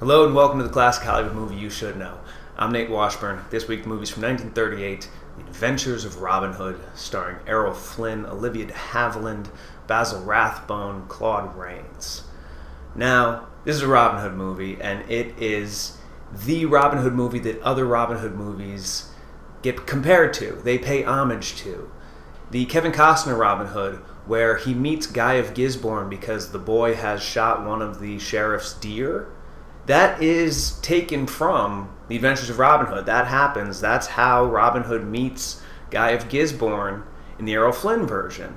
Hello and welcome to the Classic Hollywood Movie You Should Know. I'm Nate Washburn. This week the movie's from 1938, The Adventures of Robin Hood, starring Errol, Flynn, Olivia de Havilland, Basil Rathbone, Claude Rains. Now, this is a Robin Hood movie, and it is the Robin Hood movie that other Robin Hood movies get compared to. They pay homage to. The Kevin Costner Robin Hood, where he meets Guy of Gisborne because the boy has shot one of the sheriff's deer, that is taken from The Adventures of Robin Hood. That happens. That's how Robin Hood meets Guy of Gisborne in the Errol Flynn version.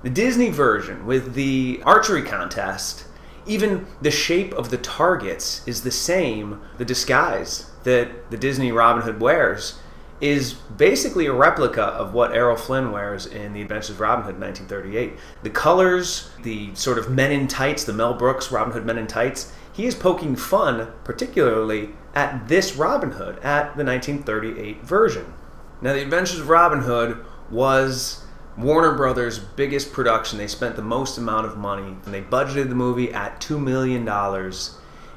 The Disney version, with the archery contest, even the shape of the targets is the same. The disguise that the Disney Robin Hood wears is basically a replica of what Errol Flynn wears in The Adventures of Robin Hood in 1938. The colors, the sort of men in tights, the Mel Brooks Robin Hood men in tights, he is poking fun particularly at this Robin Hood, at the 1938 version. Now, The Adventures of Robin Hood was Warner Brothers' biggest production. They spent the most amount of money, and they budgeted the movie at $2 million.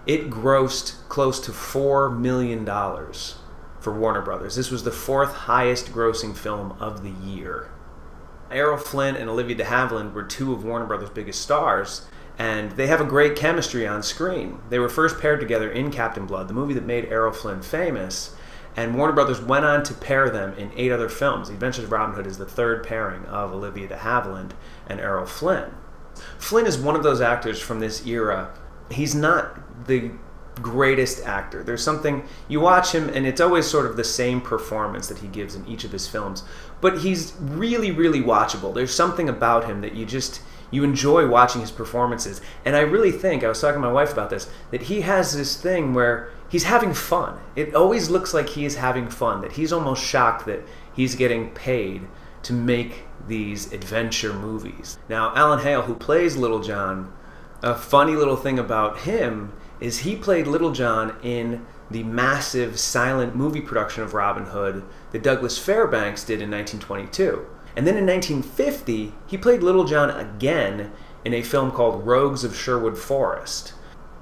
It grossed close to $4 million for Warner Brothers. This was the fourth highest grossing film of the year. Errol Flynn and Olivia de Havilland were two of Warner Brothers' biggest stars, and they have a great chemistry on screen. They were first paired together in Captain Blood, the movie that made Errol Flynn famous, and Warner Brothers went on to pair them in 8 other films. The Adventures of Robin Hood is the third pairing of Olivia de Havilland and Errol Flynn. Flynn is one of those actors from this era. He's not the greatest actor. There's something, you watch him and it's always sort of the same performance that he gives in each of his films, but he's really, really watchable. There's something about him that you enjoy watching his performances. And I really think, I was talking to my wife about this, that he has this thing where he's having fun. It always looks like he is having fun, that he's almost shocked that he's getting paid to make these adventure movies. Now, Alan Hale, who plays Little John, a funny little thing about him is he played Little John in the massive silent movie production of Robin Hood that Douglas Fairbanks did in 1922. And then in 1950, he played Little John again in a film called Rogues of Sherwood Forest.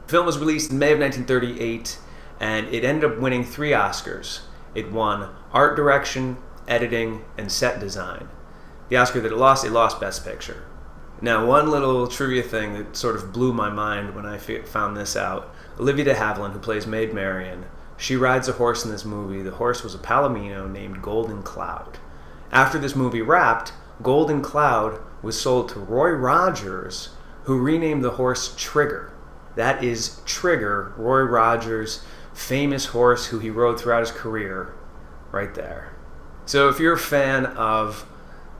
The film was released in May of 1938, and it ended up winning 3 Oscars. It won Art Direction, Editing, and Set Design. The Oscar that it lost Best Picture. Now, one little trivia thing that sort of blew my mind when I found this out. Olivia de Havilland, who plays Maid Marian, she rides a horse in this movie. The horse was a Palomino named Golden Cloud. After this movie wrapped, Golden Cloud was sold to Roy Rogers, who renamed the horse Trigger. That is Trigger, Roy Rogers' famous horse who he rode throughout his career, right there. So if you're a fan of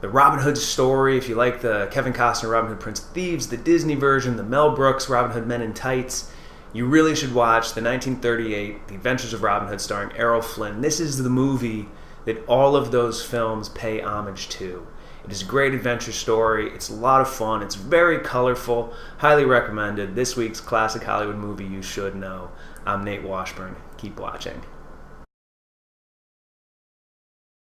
the Robin Hood story, if you like the Kevin Costner Robin Hood Prince of Thieves, the Disney version, the Mel Brooks Robin Hood Men in Tights, you really should watch the 1938 The Adventures of Robin Hood starring Errol Flynn. This is the movie that all of those films pay homage to. It is a great adventure story. It's a lot of fun. It's very colorful. Highly recommended. This week's Classic Hollywood Movie You Should Know. I'm Nate Washburn. Keep watching.